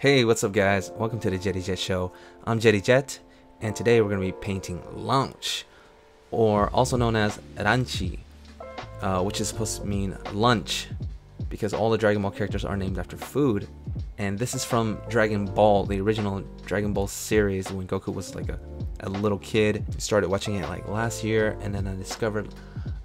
Hey, what's up guys? Welcome to the Jetty Jet Show. I'm Jetty Jet, and today we're going to be painting Launchi, or also known as Launchi, which is supposed to mean lunch, because all the Dragon Ball characters are named after food. And this is from Dragon Ball, the original Dragon Ball series, when Goku was like a little kid. I started watching it like last year, and then I discovered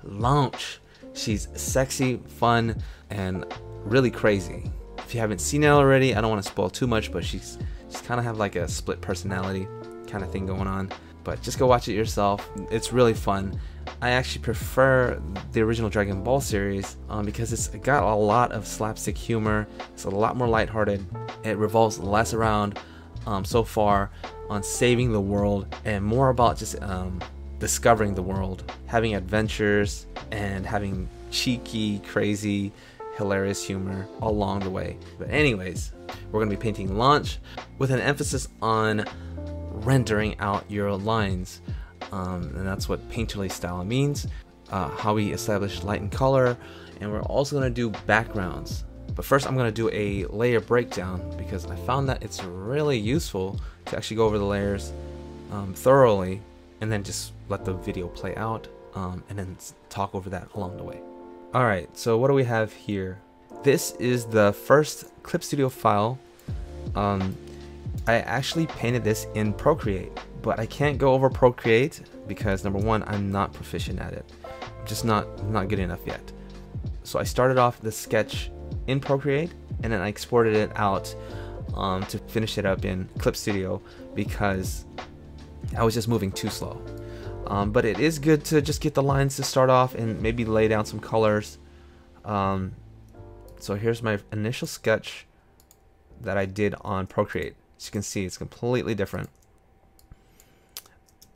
Launchi. She's sexy, fun, and really crazy. If you haven't seen it already, I don't want to spoil too much, but she's kind of have like a split personality kind of thing going on. But just go watch it yourself. It's really fun. I actually prefer the original Dragon Ball series because it's got a lot of slapstick humor. It's a lot more lighthearted. It revolves less around so far on saving the world and more about just discovering the world, having adventures, and having cheeky, crazy, hilarious humor along the way. But anyways, we're going to be painting Launchi with an emphasis on rendering out your lines, and that's what painterly style means, how we establish light and color, and we're also going to do backgrounds. But first I'm going to do a layer breakdown because I found that it's really useful to actually go over the layers thoroughly and then just let the video play out and then talk over that along the way. Alright, so what do we have here? This is the first Clip Studio file. I actually painted this in Procreate, but I can't go over Procreate because number one, I'm not proficient at it. I'm just not good enough yet. So I started off the sketch in Procreate and then I exported it out to finish it up in Clip Studio because I was just moving too slow. But it is good to just get the lines to start off and maybe lay down some colors. So here's my initial sketch that I did on Procreate. As you can see, it's completely different.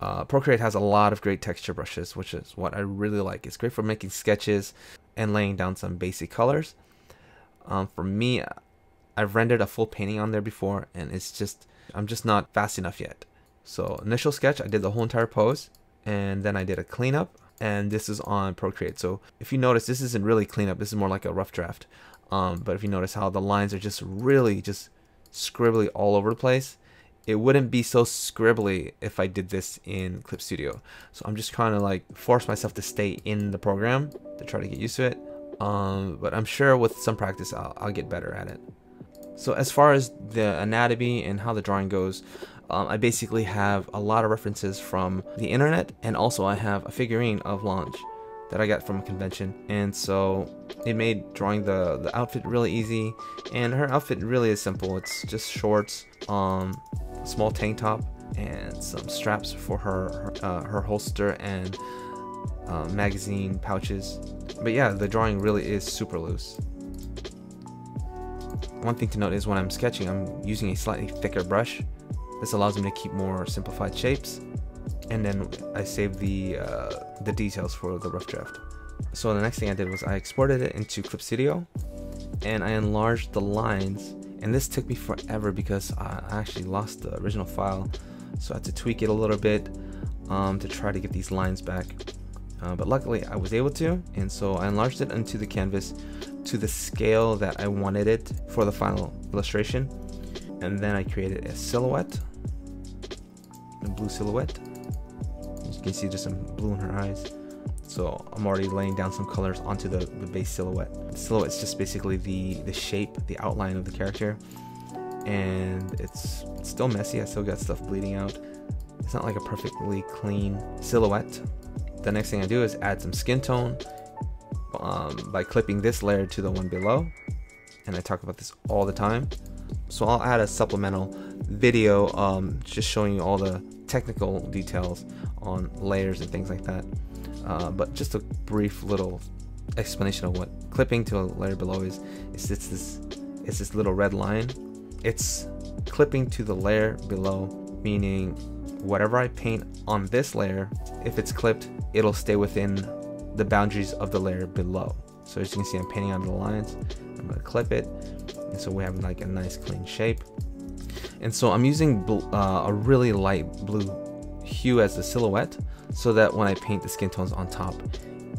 Procreate has a lot of great texture brushes, which is what I really like. It's great for making sketches and laying down some basic colors. For me, I've rendered a full painting on there before, and I'm just not fast enough yet. So initial sketch, I did the whole entire pose, and then I did a cleanup, and this is on Procreate. So if you notice, this isn't really cleanup, this is more like a rough draft. But if you notice how the lines are just really just scribbly all over the place, it wouldn't be so scribbly if I did this in Clip Studio. So I'm just trying to like force myself to stay in the program to try to get used to it. But I'm sure with some practice I'll get better at it. So as far as the anatomy and how the drawing goes, I basically have a lot of references from the internet, and also I have a figurine of Launchi that I got from a convention, and so it made drawing the outfit really easy. And her outfit really is simple. It's just shorts, small tank top, and some straps for her holster and magazine pouches. But yeah, the drawing really is super loose. One thing to note is when I'm sketching, I'm using a slightly thicker brush. This allows me to keep more simplified shapes, and then I save the details for the rough draft. So the next thing I did was I exported it into Clip Studio, and I enlarged the lines. And this took me forever because I actually lost the original file, so I had to tweak it a little bit to try to get these lines back. But luckily I was able to, and so I enlarged it into the canvas to the scale that I wanted it for the final illustration. And then I created a silhouette, a blue silhouette. As you can see, there's some blue in her eyes. So I'm already laying down some colors onto the base silhouette. The silhouette is just basically the shape, the outline of the character. And it's still messy, I still got stuff bleeding out. It's not like a perfectly clean silhouette. The next thing I do is add some skin tone by clipping this layer to the one below. And I talk about this all the time. So I'll add a supplemental video just showing you all the technical details on layers and things like that. But just a brief little explanation of what clipping to a layer below is. It's this little red line. It's clipping to the layer below, meaning whatever I paint on this layer, if it's clipped, it'll stay within the boundaries of the layer below. So as you can see, I'm painting on the lines. I'm gonna clip it, and so we have like a nice clean shape. And so I'm using a really light blue hue as the silhouette, so that when I paint the skin tones on top,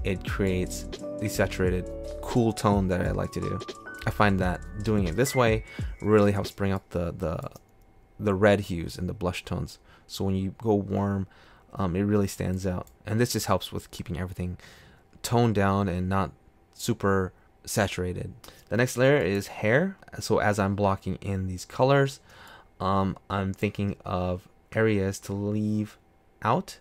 it creates the saturated, cool tone that I like to do. I find that doing it this way really helps bring out the red hues and the blush tones. So when you go warm, it really stands out. And this just helps with keeping everything toned down and not super saturated. The next layer is hair. So as I'm blocking in these colors, I'm thinking of areas to leave out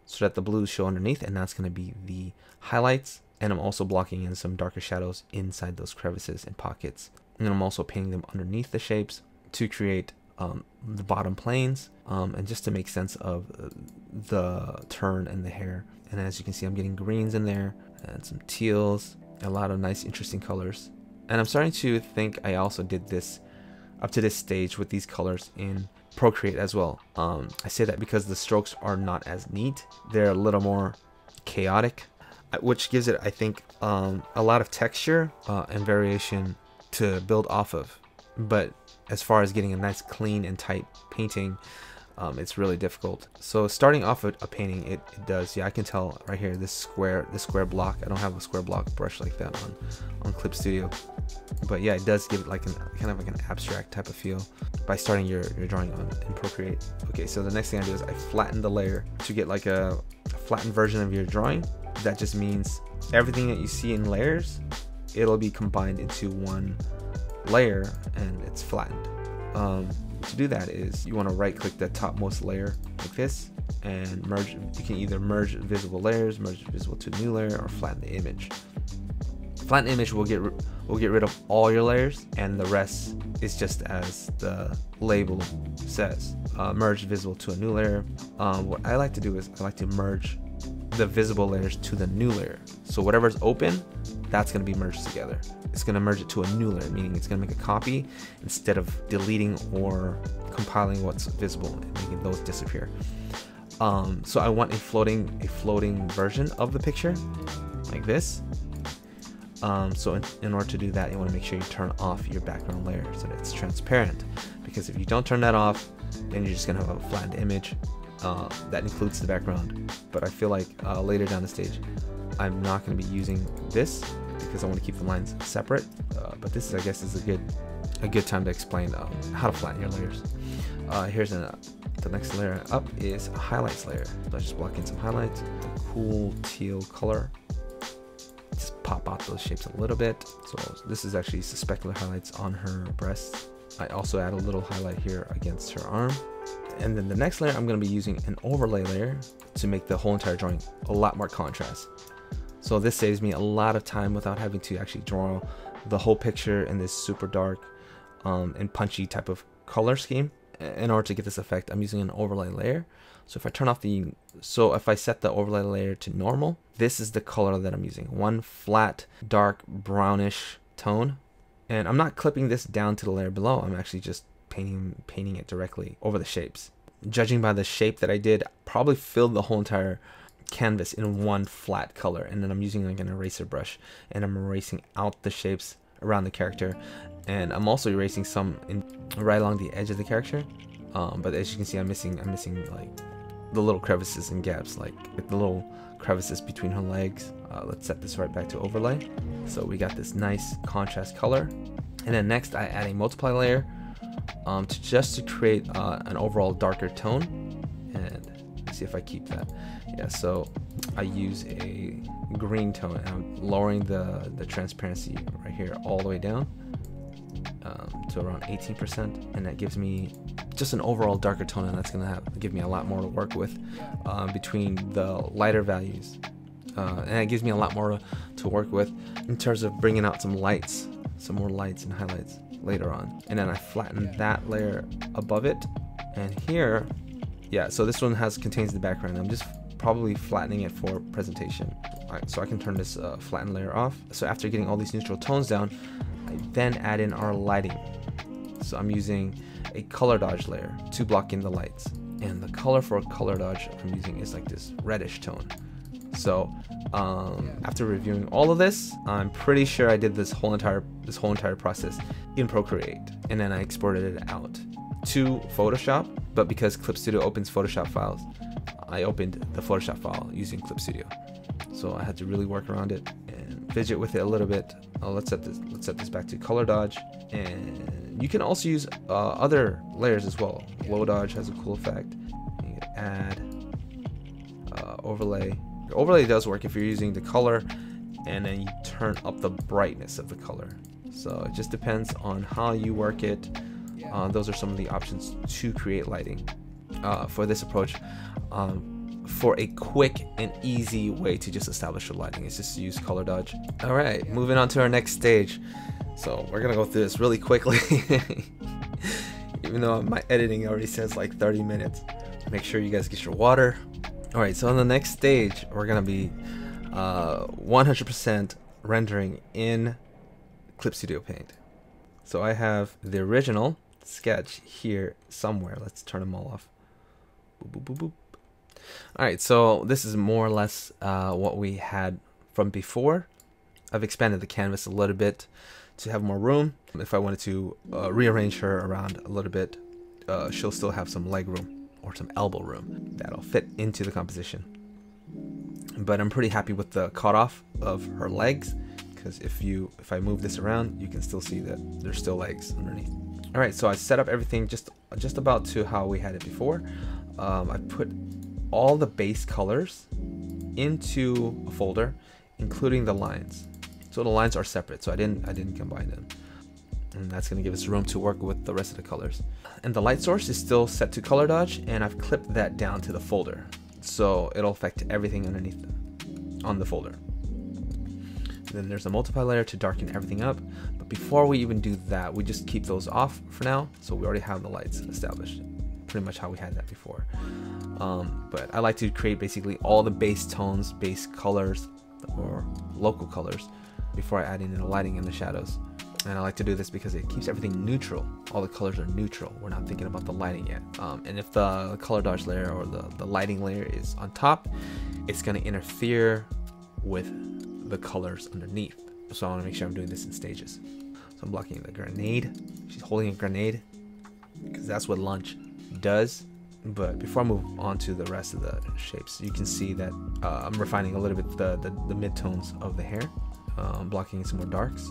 so that the blues show underneath, and that's going to be the highlights. And I'm also blocking in some darker shadows inside those crevices and pockets. And then I'm also painting them underneath the shapes to create the bottom planes, and just to make sense of the turn and the hair. And as you can see, I'm getting greens in there and some teals, a lot of nice interesting colors. And I'm starting to think I also did this up to this stage with these colors in Procreate as well. I say that because the strokes are not as neat. They're a little more chaotic, which gives it, I think, a lot of texture and variation to build off of. But as far as getting a nice clean and tight painting, it's really difficult. So starting off with a painting, it does, yeah, I can tell right here, this square block. I don't have a square block brush like that on Clip Studio, but yeah, it does give it like kind of like an abstract type of feel by starting your drawing in Procreate. Okay, so the next thing I do is I flatten the layer to get like a flattened version of your drawing. That just means everything that you see in layers, it'll be combined into one layer and it's flattened. To do that is you want to right click the topmost layer like this and merge. You can either merge visible layers, merge visible to a new layer, or flatten the image. Flatten image will get rid of all your layers, and the rest is just as the label says, merge visible to a new layer. What I like to do is I like to merge the visible layers to the new layer. So whatever's open, that's going to be merged together. It's going to merge it to a new layer, meaning it's going to make a copy instead of deleting or compiling what's visible and making those disappear. So I want a floating version of the picture like this. So in order to do that, you want to make sure you turn off your background layer so that it's transparent, because if you don't turn that off, then you're just going to have a flattened image. That includes the background, but I feel like later down the stage I'm not going to be using this because I want to keep the lines separate, but this is, I guess, is a good time to explain how to flatten your layers. Here's the next layer up is a highlights layer. So I just block in some highlights, a cool teal color, just pop out those shapes a little bit. So this is actually specular highlights on her breast. I also add a little highlight here against her arm. And then the next layer, I'm going to be using an overlay layer to make the whole entire drawing a lot more contrast. So this saves me a lot of time without having to actually draw the whole picture in this super dark and punchy type of color scheme. In order to get this effect, I'm using an overlay layer. So if I turn off if I set the overlay layer to normal, this is the color that I'm using. One flat, dark, brownish tone. And I'm not clipping this down to the layer below. I'm actually just painting it directly over the shapes. Judging by the shape that I did, probably filled the whole entire canvas in one flat color, and then I'm using like an eraser brush and I'm erasing out the shapes around the character, and I'm also erasing some right along the edge of the character, but as you can see, I'm missing like the little crevices and gaps, like the little crevices between her legs. Let's set this right back to overlay. So we got this nice contrast color, and then next I add a multiply layer to create an overall darker tone. And see if I keep that. Yeah, so I use a green tone, and I'm lowering the transparency right here all the way down to around 18%, and that gives me just an overall darker tone, and that's gonna give me a lot more to work with between the lighter values, and it gives me a lot more to work with in terms of bringing out some more lights and highlights later on. And then I flatten that layer above it, and here, yeah, so this one contains the background. I'm just probably flattening it for presentation. Alright, so I can turn this flatten layer off. So after getting all these neutral tones down, I then add in our lighting. So I'm using a color dodge layer to block in the lights, and the color for color dodge I'm using is like this reddish tone. So after reviewing all of this, I'm pretty sure I did this whole entire process in Procreate, and then I exported it out to Photoshop. But because Clip Studio opens Photoshop files, I opened the Photoshop file using Clip Studio. So I had to really work around it and fidget with it a little bit. Let's set this back to color dodge, and you can also use other layers as well. Glow dodge has a cool effect. You can add overlay. Overlay does work if you're using the color, and then you turn up the brightness of the color. So it just depends on how you work it. Those are some of the options to create lighting for this approach. For a quick and easy way to just establish your lighting, is just use color dodge. All right, moving on to our next stage. So we're gonna go through this really quickly, even though my editing already says like 30 minutes. Make sure you guys get your water. All right, so on the next stage, we're gonna be 100% rendering in Clip Studio Paint. So I have the original sketch here somewhere. Let's turn them all off. Boop, boop, boop, boop. All right, so this is more or less what we had from before. I've expanded the canvas a little bit to have more room. If I wanted to rearrange her around a little bit, she'll still have some leg room or some elbow room that'll fit into the composition. But I'm pretty happy with the cutoff of her legs, because if I move this around, you can still see that there's still legs underneath. All right, so I set up everything just about to how we had it before. I put all the base colors into a folder, including the lines. So the lines are separate, so I didn't combine them. And that's gonna give us room to work with the rest of the colors. And the light source is still set to color dodge, and I've clipped that down to the folder. So it'll affect everything underneath on the folder. Then there's a multiply layer to darken everything up. But before we even do that, we just keep those off for now. So we already have the lights established, pretty much how we had that before. But I like to create basically all the base tones, base colors, or local colors before I add in the lighting and the shadows. And I like to do this because it keeps everything neutral. All the colors are neutral. We're not thinking about the lighting yet. And if the color dodge layer or the lighting layer is on top, it's going to interfere with the colors underneath. So I want to make sure I'm doing this in stages. So I'm blocking the grenade. She's holding a grenade because that's what Launch does. But before I move on to the rest of the shapes, you can see that I'm refining a little bit the midtones of the hair. Blocking some more darks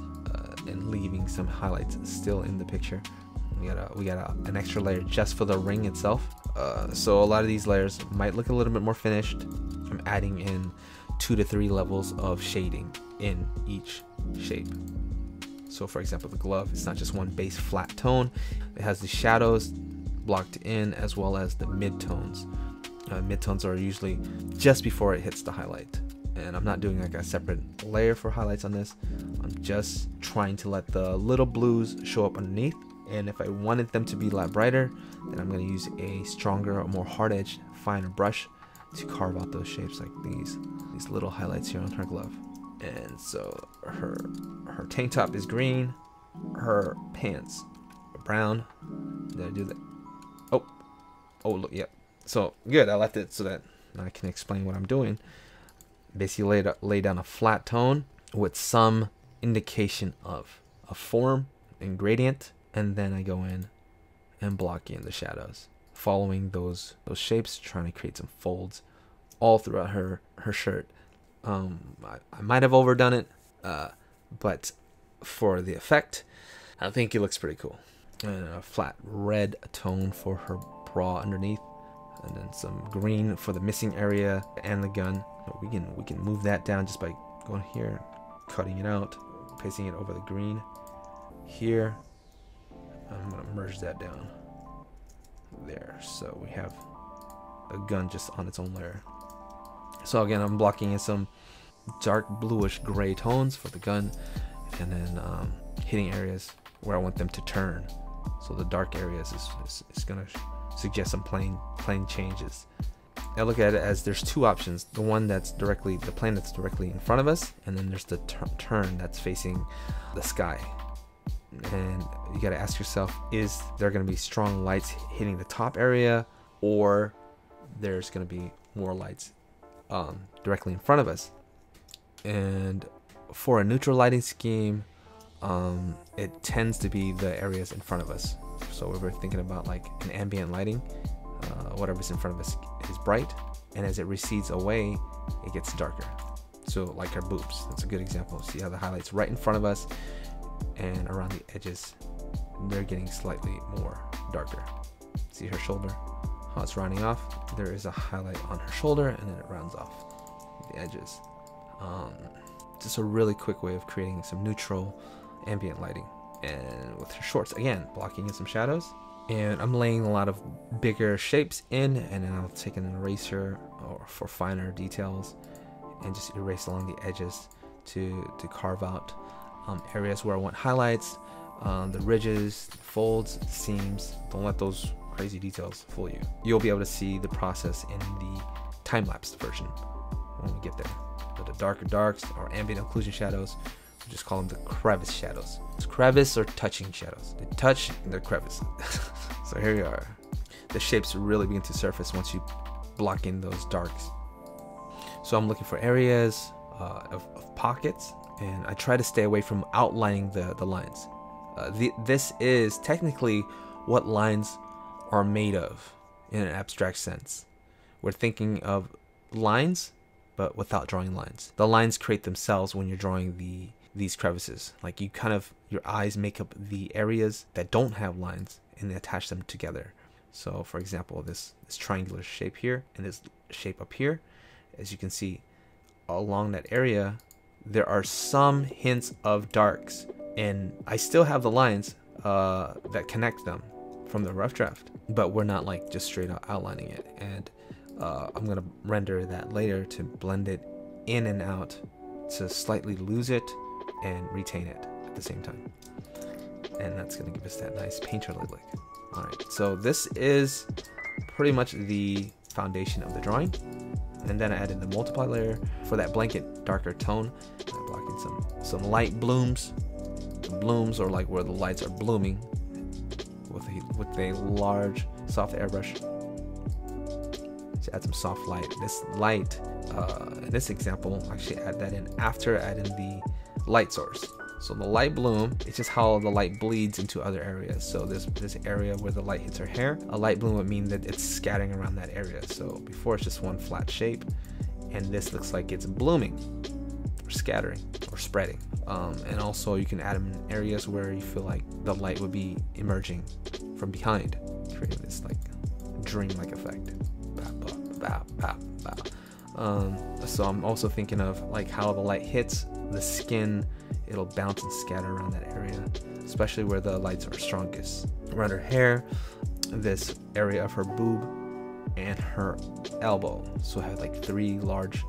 and leaving some highlights still in the picture. We got an extra layer just for the ring itself. So a lot of these layers might look a little bit more finished. I'm adding in 2 to 3 levels of shading in each shape. So for example, the glove, it's not just one base flat tone. It has the shadows blocked in as well as the midtones. Midtones are usually just before it hits the highlight. And I'm not doing like a separate layer for highlights on this. I'm just trying to let the little blues show up underneath. And if I wanted them to be a lot brighter, then I'm going to use a stronger or more hard-edged, finer brush to carve out those shapes like these little highlights here on her glove. And so her tank top is green, her pants are brown. Did I do that? Oh, look, yep. So good, I left it so that I can explain what I'm doing. Basically lay down a flat tone with some indication of a form and gradient, and then I go in and block in the shadows, following those shapes, trying to create some folds all throughout her shirt. I might have overdone it, but for the effect, I think it looks pretty cool. And a flat red tone for her bra underneath, and then some green for the missing area and the gun. We can move that down just by going here, cutting it out, pasting it over the green here. I'm gonna merge that down there, so we have a gun just on its own layer. So again, I'm blocking in some dark bluish gray tones for the gun, and then hitting areas where I want them to turn. So the dark areas is gonna suggest some plane changes. I look at it as there's two options. The one that's directly, the plane that's directly in front of us, and then there's the turn that's facing the sky. And you gotta ask yourself, is there gonna be strong lights hitting the top area, or there's gonna be more lights directly in front of us? And for a neutral lighting scheme, it tends to be the areas in front of us. So if we're thinking about like an ambient lighting, whatever's in front of us is bright, and as it recedes away, it gets darker. So like her boobs, that's a good example. See how the highlights right in front of us, and around the edges they're getting slightly more darker. See her shoulder, how it's rounding off. There is a highlight on her shoulder, and then it rounds off the edges. Just a really quick way of creating some neutral ambient lighting. And with her shorts, again, blocking in some shadows. And I'm laying a lot of bigger shapes in, and then I'll take an eraser or for finer details and just erase along the edges to carve out areas where I want highlights, the ridges, the folds, the seams. Don't let those crazy details fool you. You'll be able to see the process in the time-lapse version when we get there. But the darker darks or ambient occlusion shadows, we just call them the crevice shadows. It's crevice or touching shadows. They touch and they're crevice. So here we are. The shapes really begin to surface once you block in those darks. So I'm looking for areas of pockets, and I try to stay away from outlining the lines. This is technically what lines are made of in an abstract sense. We're thinking of lines, but without drawing lines. The lines create themselves when you're drawing these crevices. Like you kind of, your eyes make up the areas that don't have lines and they attach them together. So for example, this triangular shape here and this shape up here, as you can see along that area, there are some hints of darks, and I still have the lines that connect them from the rough draft, but we're not like just straight out outlining it. And I'm gonna render that later to blend it in and out, to slightly lose it and retain it at the same time. And that's gonna give us that nice painterly look. All right, so this is pretty much the foundation of the drawing. And then I added the multiply layer for that blanket darker tone. I'm blocking some light blooms. The blooms are like where the lights are blooming with a large soft airbrush to add some soft light. This light, in this example, actually add that in after adding the light source. So the light bloom, it's just how the light bleeds into other areas. So this area where the light hits her hair, a light bloom would mean that it's scattering around that area. So before it's just one flat shape, and this looks like it's blooming or scattering or spreading. And also you can add them in areas where you feel like the light would be emerging from behind, creating this like dream-like effect. So I'm also thinking of like how the light hits the skin, it'll bounce and scatter around that area, especially where the lights are strongest. Around her hair, this area of her boob, and her elbow. So I have like 3 large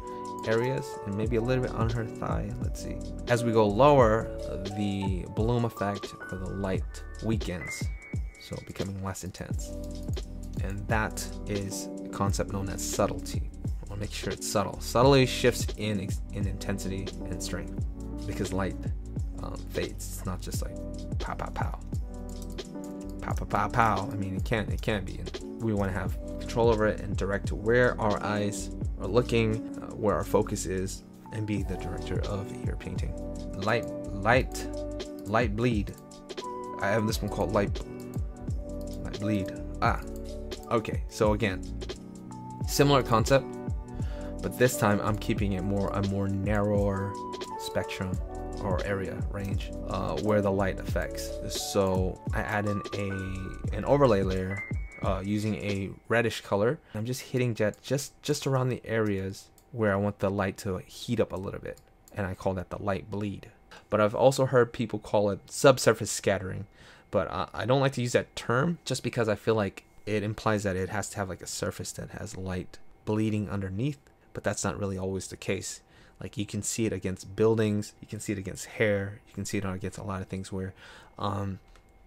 areas, and maybe a little bit on her thigh. Let's see. As we go lower, the bloom effect or the light weakens, so becoming less intense. And that is a concept known as subtlety. I want to make sure it's subtle. Subtlety shifts in intensity and strength because light fades. It's not just like pow pow pow, pow pow pow pow. I mean, it can be. And we want to have control over it and direct to where our eyes are looking, where our focus is, and be the director of your painting. Light bleed. I have this one called light bleed. Okay, so again, similar concept, but this time I'm keeping it a more narrower spectrum or area range where the light affects. So I add in an overlay layer using a reddish color. I'm just hitting jet just around the areas where I want the light to heat up a little bit, and I call that the light bleed. But I've also heard people call it subsurface scattering, but I don't like to use that term just because I feel like it implies that it has to have like a surface that has light bleeding underneath, but that's not really always the case. Like you can see it against buildings, you can see it against hair, you can see it against a lot of things where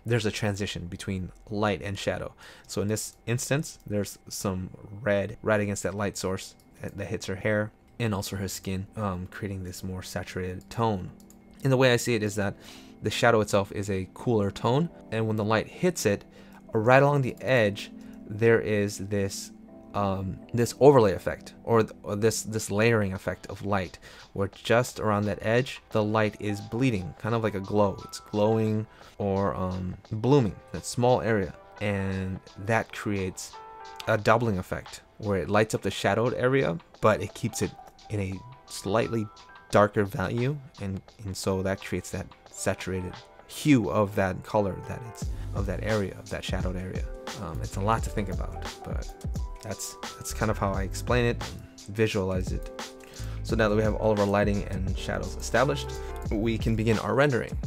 there's a transition between light and shadow. So in this instance, there's some red right against that light source that hits her hair and also her skin, creating this more saturated tone. And the way I see it is that the shadow itself is a cooler tone, and when the light hits it, right along the edge, there is this this overlay effect or this layering effect of light, where just around that edge the light is bleeding, kind of like a glow. It's glowing or blooming, that small area, and that creates a doubling effect where it lights up the shadowed area, but it keeps it in a slightly darker value, and so that creates that saturated hue of that color that it's of that area, of that shadowed area. It's a lot to think about, but that's kind of how I explain it, visualize it. So now that we have all of our lighting and shadows established, we can begin our rendering.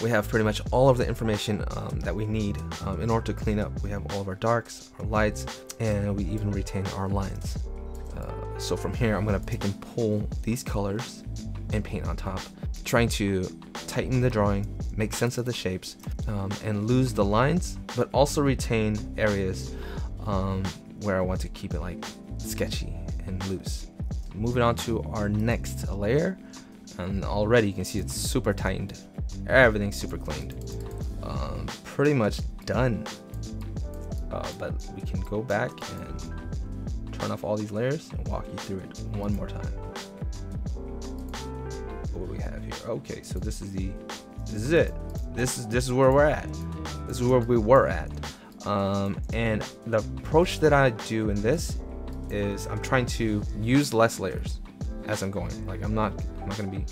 We have pretty much all of the information that we need in order to clean up. We have all of our darks, our lights, and we even retain our lines. So from here, I'm going to pick and pull these colors and paint on top, trying to tighten the drawing, make sense of the shapes, and lose the lines, but also retain areas where I want to keep it like sketchy and loose. Moving on to our next layer, and already you can see it's super tightened. Everything's super cleaned. Pretty much done. But we can go back and turn off all these layers and walk you through it one more time. What do we have here? Okay, so this is it. This is where we're at. This is where we were at. And the approach that I do in this is I'm trying to use less layers as I'm going. Like I'm not going to be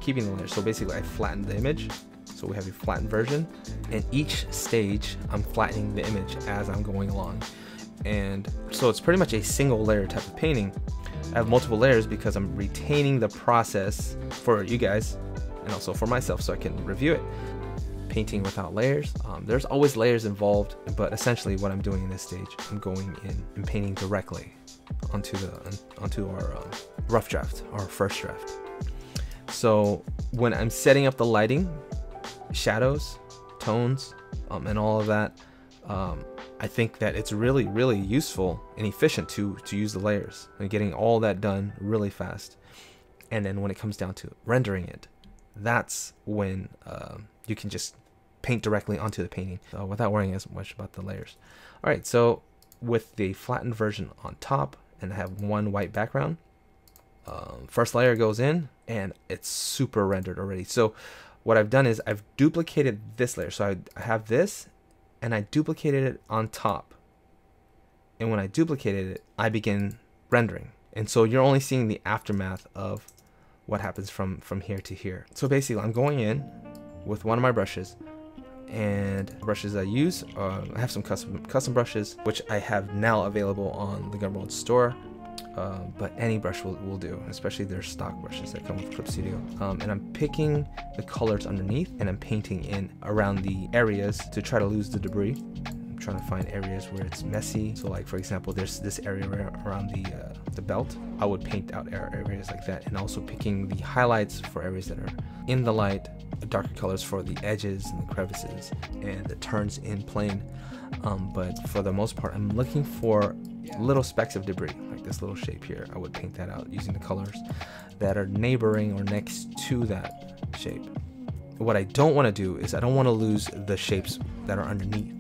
keeping the layers. So basically I flatten the image. So we have a flattened version, and each stage I'm flattening the image as I'm going along. And so it's pretty much a single layer type of painting. I have multiple layers because I'm retaining the process for you guys and also for myself so I can review it. Painting without layers, there's always layers involved, but essentially what I'm doing in this stage, I'm going in and painting directly onto our rough draft, our first draft. So when I'm setting up the lighting, shadows, tones, and all of that, I think that it's really useful and efficient to use the layers and getting all that done really fast. And then when it comes down to rendering it, that's when you can just paint directly onto the painting without worrying as much about the layers. All right, so with the flattened version on top, and I have one white background, first layer goes in and it's super rendered already. So what I've done is I've duplicated this layer. So I have this and I duplicated it on top. And when I duplicated it, I begin rendering. And so you're only seeing the aftermath of what happens from here to here. So basically I'm going in with one of my brushes, and brushes I use, I have some custom brushes, which I have now available on the Gumroad store. But any brush will do, especially their stock brushes that come with Clip Studio. And I'm picking the colors underneath and I'm painting in around the areas to try to lose the debris. I'm trying to find areas where it's messy. So like for example, there's this area around the belt. I would paint out areas like that, and also picking the highlights for areas that are in the light, darker colors for the edges and the crevices and the turns in plane. But for the most part, I'm looking for little specks of debris, like this little shape here. I would paint that out using the colors that are neighboring or next to that shape. What I don't want to do is I don't want to lose the shapes that are underneath.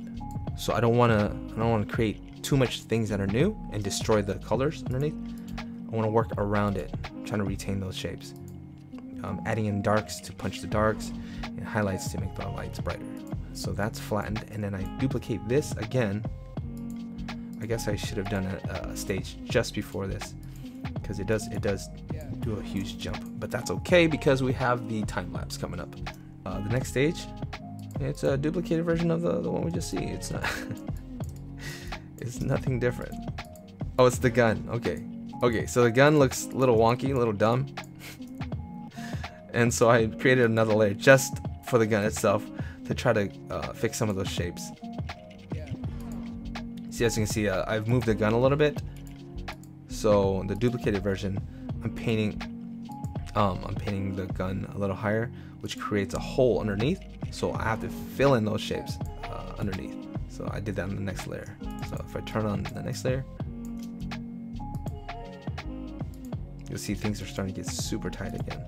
So I don't want to create too much things that are new and destroy the colors underneath. I want to work around it, trying to retain those shapes. Adding in darks to punch the darks and highlights to make the lights brighter. So that's flattened, and then I duplicate this again. I guess I should have done a stage just before this, because it does do a huge jump, but that's okay because we have the time lapse coming up. The next stage, it's a duplicated version of the one we just see. It's not it's nothing different. Oh, it's the gun. Okay, so the gun looks a little wonky, a little dumb. And so I created another layer just for the gun itself to try to fix some of those shapes. See, as you can see, I've moved the gun a little bit. So the duplicated version, I'm painting the gun a little higher, which creates a hole underneath. So I have to fill in those shapes underneath. So I did that on the next layer. So if I turn on the next layer, you'll see things are starting to get super tight again.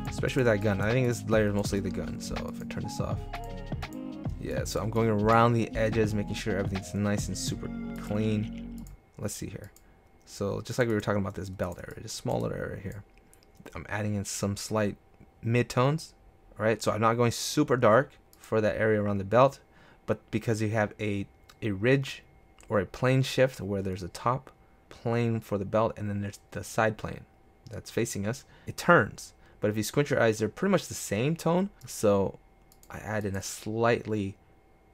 Especially with that gun. I think this layer is mostly the gun. So if I turn this off, yeah, so I'm going around the edges, making sure everything's nice and super clean. Let's see here. So just like we were talking about this belt area, just small little area here, I'm adding in some slight mid-tones. All right, so I'm not going super dark for that area around the belt, but because you have a ridge or a plane shift where there's a top plane for the belt and then there's the side plane that's facing us. It turns, but if you squint your eyes, they're pretty much the same tone. So I add in a slightly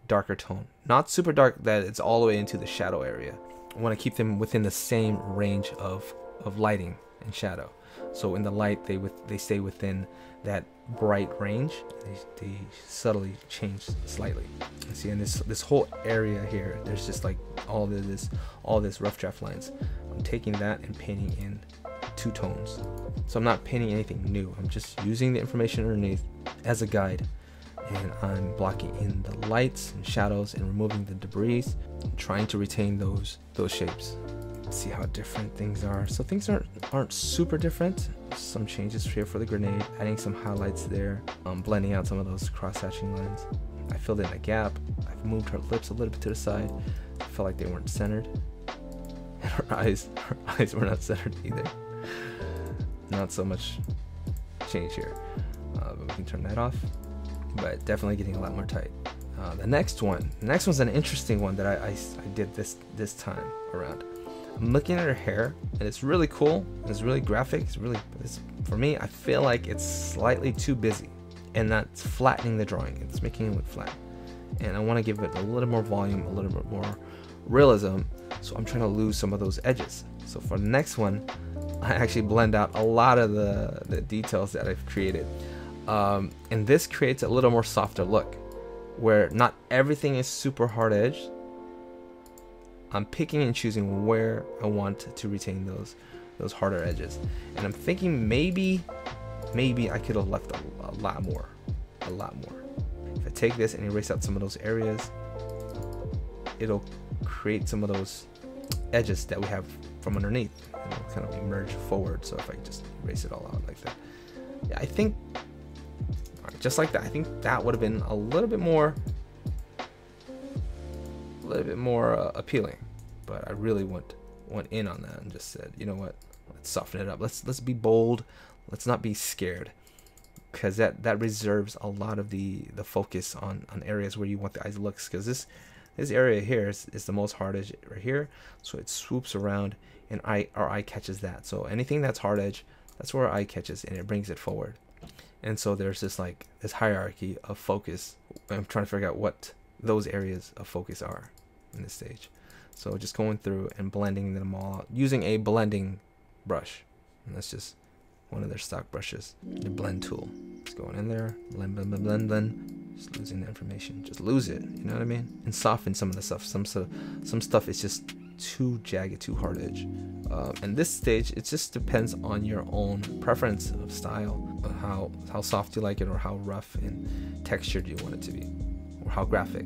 darker tone, not super dark that it's all the way into the shadow area. I want to keep them within the same range of lighting and shadow. So in the light, they stay within that bright range. They subtly change slightly. And see, in this whole area here, there's just like all this rough draft lines. I'm taking that and painting in 2 tones. So I'm not painting anything new. I'm just using the information underneath as a guide, and I'm blocking in the lights and shadows and removing the debris, and trying to retain those shapes. See how different things are. So things aren't super different. Some changes here for the grenade, adding some highlights there, blending out some of those cross-hatching lines. I filled in a gap. I've moved her lips a little bit to the side. I felt like they weren't centered, and her eyes were not centered either. Not so much change here, but we can turn that off. But definitely getting a lot more tight. The next one's an interesting one that I did this time around. I'm looking at her hair, and it's really cool. It's really graphic. For me, I feel like it's slightly too busy, and that's flattening the drawing. It's making it look flat, and I want to give it a little more volume, a little bit more realism. So I'm trying to lose some of those edges. So for the next one, I actually blend out a lot of the details that I've created, and this creates a little more softer look, where not everything is super hard edged. I'm picking and choosing where I want to retain those harder edges, and I'm thinking maybe I could have left a lot more. If I take this and erase out some of those areas, it'll create some of those edges that we have from underneath, and it'll kind of emerge forward. So if I just erase it all out like that, yeah, I think just like that, I think that would have been a little bit more appealing. But I really went in on that and just said, you know what, let's soften it up. Let's be bold. Let's not be scared, because that reserves a lot of the focus on areas where you want the eyes to look. Because this area here is the most hard edge right here, so it swoops around, and our eye catches that. So anything that's hard edge, that's where our eye catches, and it brings it forward. And so there's this hierarchy of focus. I'm trying to figure out what those areas of focus are in this stage. So just going through and blending them all out using a blending brush, and that's just one of their stock brushes, the blend tool. Just going in there, blend, just losing the information, just lose it, you know what I mean, and soften some of the stuff. Some stuff is just too jagged, too hard edge. And this stage, it just depends on your own preference of style, how soft you like it, or how rough and textured you want it to be, or how graphic.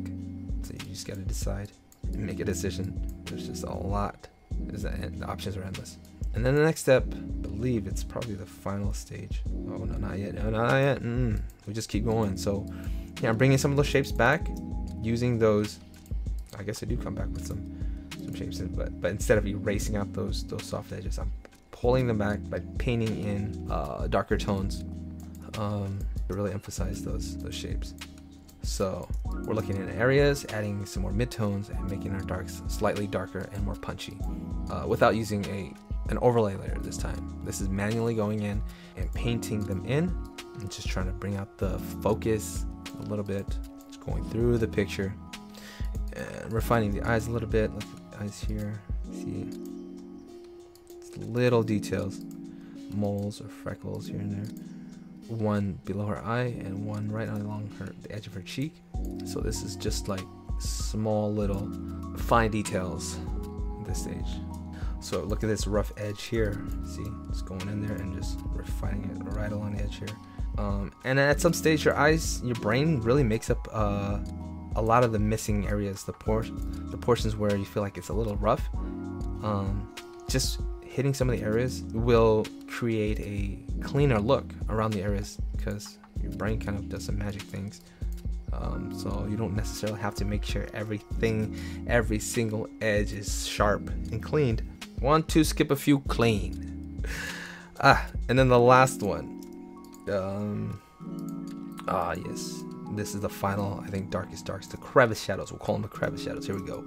So you just gotta decide and make a decision. There's just a lot. The options are endless. And then the next step, I believe it's probably the final stage. Oh no, not yet. No, not yet. We just keep going. So yeah, I'm bringing some of those shapes back, using those. I guess I do come back with some shapes, but instead of erasing out those soft edges, I'm pulling them back by painting in darker tones to really emphasize those shapes. So we're looking at areas, adding some more midtones, and making our darks slightly darker and more punchy, without using an overlay layer this time. This is manually going in and painting them in, and just trying to bring out the focus a little bit, just going through the picture and refining the eyes a little bit. Look at the eyes here, see, it's little details, moles or freckles here and there. One below her eye and one right along the edge of her cheek. So this is just like small little fine details at this stage. So look at this rough edge here. See, just going in there and just refining it right along the edge here. And at some stage, your brain really makes up a lot of the missing areas, the portions where you feel like it's a little rough. Just hitting some of the areas will create a cleaner look around the areas, because your brain kind of does some magic things. So you don't necessarily have to make sure every single edge is sharp and cleaned. Want to skip a few clean. And then the last one. Yes, this is the final, I think, darkest darks, the crevice shadows. We'll call them the crevice shadows. Here we go.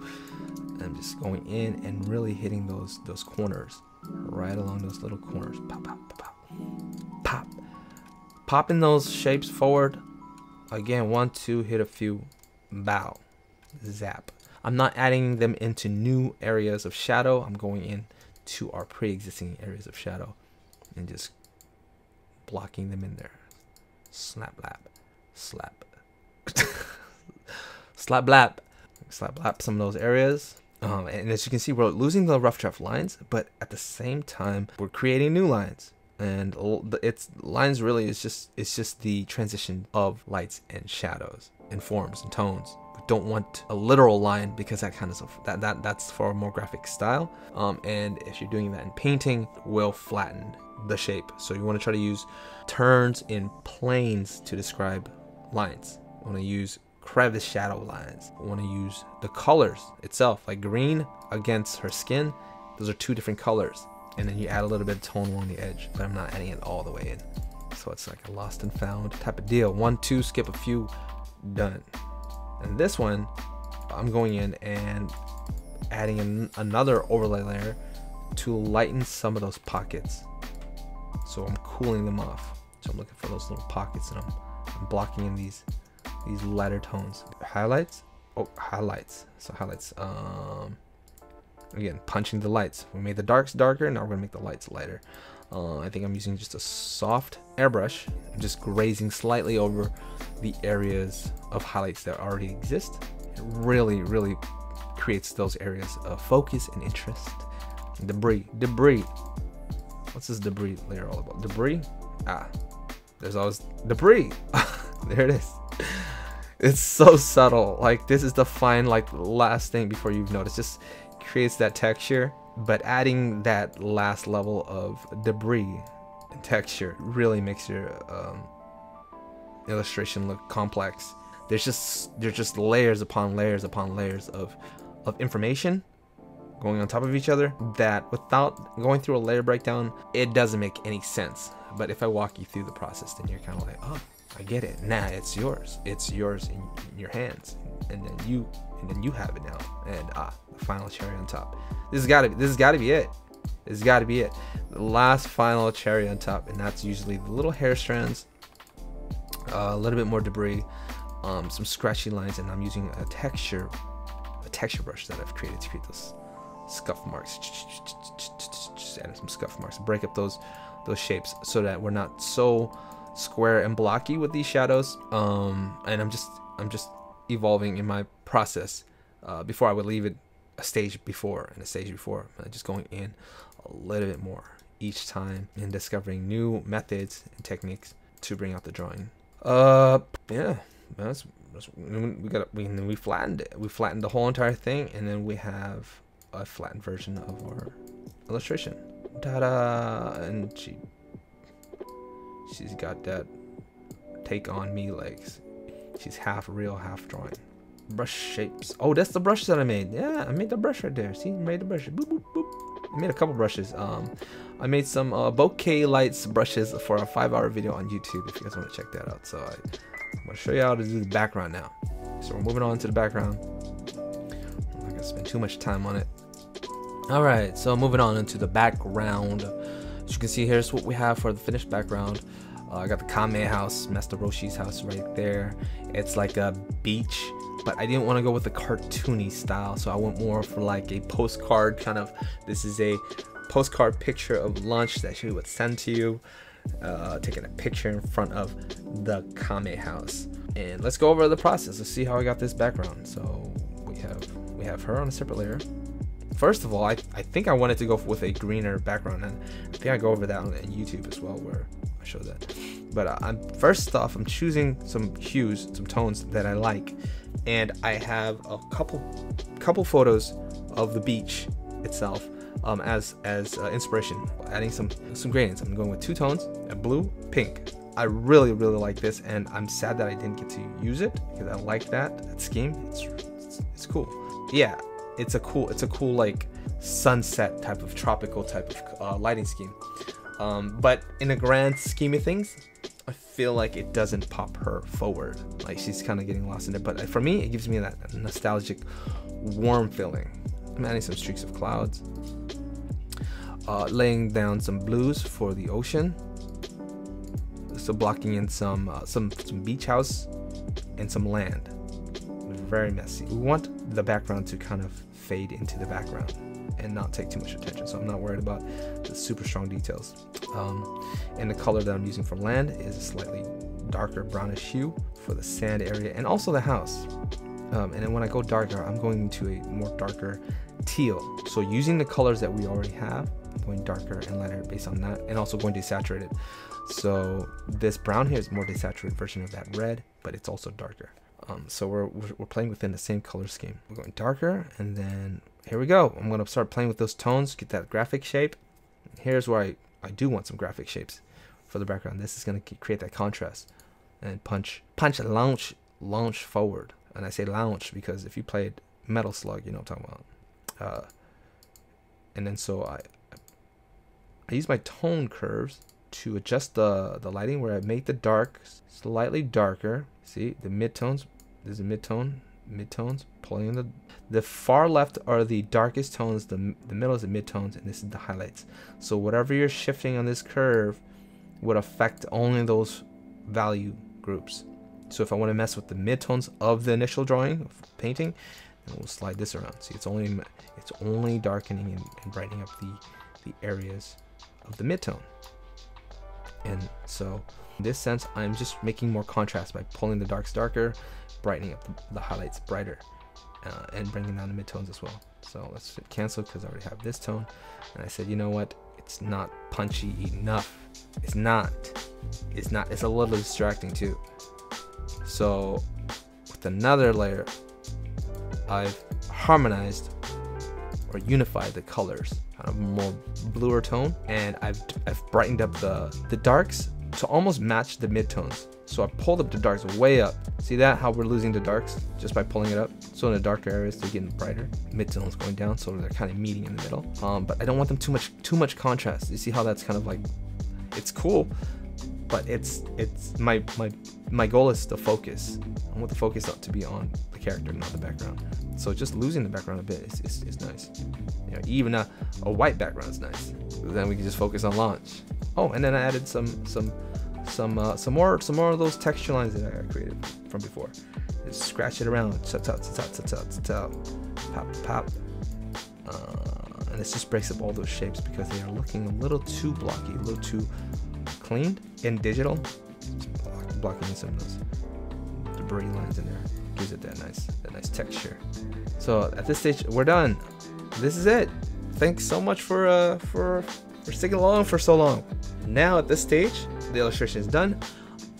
I'm just going in and really hitting those corners, right along those little corners. Pop, pop, pop, pop, pop. Popping those shapes forward. Again, 1, 2, hit a few, bow, zap. I'm not adding them into new areas of shadow. I'm going in to our pre-existing areas of shadow and just blocking them in there. Slap, blap, slap. Slap, blap. Slap, blap some of those areas. And as you can see, we're losing the rough draft lines, but at the same time, we're creating new lines. And it's lines really is just the transition of lights and shadows and forms and tones. We don't want a literal line because that kind of that's for a more graphic style. And if you're doing that in painting, will flatten the shape. So you want to try to use turns in planes to describe lines. You want to use crevice shadow lines. I want to use the colors itself, like green against her skin. Those are 2 different colors. And then you add a little bit of tone along the edge, but I'm not adding it all the way in. So it's like a lost and found type of deal. 1, 2, skip a few, done. And this one, I'm going in and adding another overlay layer to lighten some of those pockets. So I'm cooling them off. So I'm looking for those little pockets, and I'm blocking in these lighter tones. Highlights. Oh, highlights. So highlights. Again, punching the lights. We made the darks darker. Now we're gonna make the lights lighter. I think I'm using just a soft airbrush. I'm just grazing slightly over the areas of highlights that already exist. It really, really creates those areas of focus and interest. Debris. What's this debris layer all about? Debris? There's always debris. There it is. It's so subtle. Like, this is the fine, like, last thing before you've noticed. Just creates that texture, but adding that last level of debris and texture really makes your illustration look complex. There's just layers upon layers upon layers of information going on top of each other that, without going through a layer breakdown, it doesn't make any sense. But if I walk you through the process, then you're kind of like, oh, I get it. Nah, it's yours in your hands, and then you have it now. And the final cherry on top. This has got to be it. This has got to be it. The last final cherry on top, and that's usually the little hair strands, a little bit more debris, some scratchy lines, and I'm using a texture brush that I've created to create those scuff marks. Just adding some scuff marks, break up those shapes so that we're not so square and blocky with these shadows. And I'm just evolving in my process. Before I would leave it a stage before and a stage before, just going in a little bit more each time and discovering new methods and techniques to bring out the drawing. Yeah, we flattened it. We flattened the whole entire thing, and then we have a flattened version of our illustration. Ta-da! And she's got that take on me legs. She's half real, half drawing. Brush shapes. Oh, that's the brush that I made. Yeah, I made the brush right there. See, I made the brush. Boop, boop, boop. I made a couple brushes. I made some bokeh lights brushes for a 5-hour video on YouTube if you guys want to check that out. So I'm going to show you how to do the background now. So we're moving on to the background. I'm not going to spend too much time on it. Alright, so moving on into the background. As you can see, here's what we have for the finished background. I got the Kame house, Master Roshi's house right there. It's like a beach, but I didn't want to go with the cartoony style, so I went more for like a postcard kind of. This is a postcard picture of lunch that she would send to you, taking a picture in front of the Kame house. And let's go over the process. Let's see how I got this background. So we have her on a separate layer. First of all, I think I wanted to go with a greener background, and I think I go over that on YouTube as well, where I show that. But first off, I'm choosing some hues, some tones that I like, and I have a couple photos of the beach itself as inspiration, adding some gradients. I'm going with 2 tones, a blue, pink. I really like this, and I'm sad that I didn't get to use it because I like that scheme. It's cool. Yeah. It's a cool like sunset type of tropical type of lighting scheme, but in a grand scheme of things, I feel like it doesn't pop her forward. Like, she's kind of getting lost in it, but for me, it gives me that nostalgic warm feeling. I'm adding some streaks of clouds. Laying down some blues for the ocean. So blocking in some beach house and some land. Very messy. We want the background to kind of fade into the background and not take too much attention. So I'm not worried about the super strong details. And the color that I'm using for land is a slightly darker brownish hue for the sand area and also the house. And then when I go darker, I'm going into a more darker teal. So using the colors that we already have, I'm going darker and lighter based on that, and also going desaturated. So this brown here is more desaturated version of that red, but it's also darker. So we're playing within the same color scheme. We're going darker, and then here we go. I'm gonna start playing with those tones, get that graphic shape. Here's where I do want some graphic shapes for the background. This is gonna create that contrast and punch launch forward. And I say launch because if you played Metal Slug, you know what I'm talking about. And then so I use my tone curves to adjust the lighting, where I make the dark slightly darker. See the midtones. There's a midtones pulling in the far left are the darkest tones, the middle is the midtones, and this is the highlights. So whatever you're shifting on this curve would affect only those value groups. So if I want to mess with the midtones of the initial drawing of painting, then we'll slide this around. See, it's only darkening and brightening up the areas of the midtone. And so in this sense, I'm just making more contrast by pulling the darks darker, brightening up the highlights brighter, and bringing down the midtones as well. So let's hit cancel because I already have this tone. And I said, you know what? It's not punchy enough. It's not. It's a little distracting too. So with another layer, I've harmonized or unified the colors, kind of more bluer tone, and I've brightened up the darks to almost match the midtones. So I pulled up the darks way up. See that, how we're losing the darks just by pulling it up? So in the darker areas they're getting brighter, midtones going down, so they're kind of meeting in the middle. But I don't want them too much contrast. You see how that's kind of like, it's cool, but it's my goal is to focus. I want the focus to be on the character, not the background. So just losing the background a bit is nice. You know, even a white background is nice. Then we can just focus on launch. Oh, and then I added some more of those texture lines that I created from before. Just scratch it around, pop. And this just breaks up all those shapes because they are looking a little too blocky, a little too cleaned in digital. Just blocking in some of those debris lines in there gives it that nice texture. So at this stage, we're done. This is it. Thanks so much for sticking along for so long. Now at this stage, the illustration is done.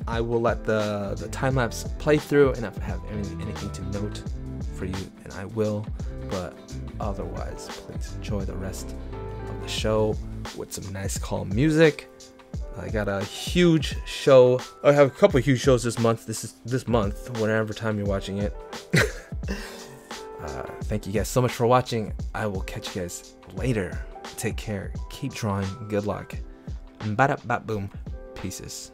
I will let the time lapse play through, and if I have anything to note for you, and I will. But otherwise, please enjoy the rest of the show with some nice calm music. I got a huge show. I have a couple of huge shows this month. This month, whatever time you're watching it. Thank you guys so much for watching. I will catch you guys later. Take care. Keep drawing. Good luck. Bada boom. Pieces.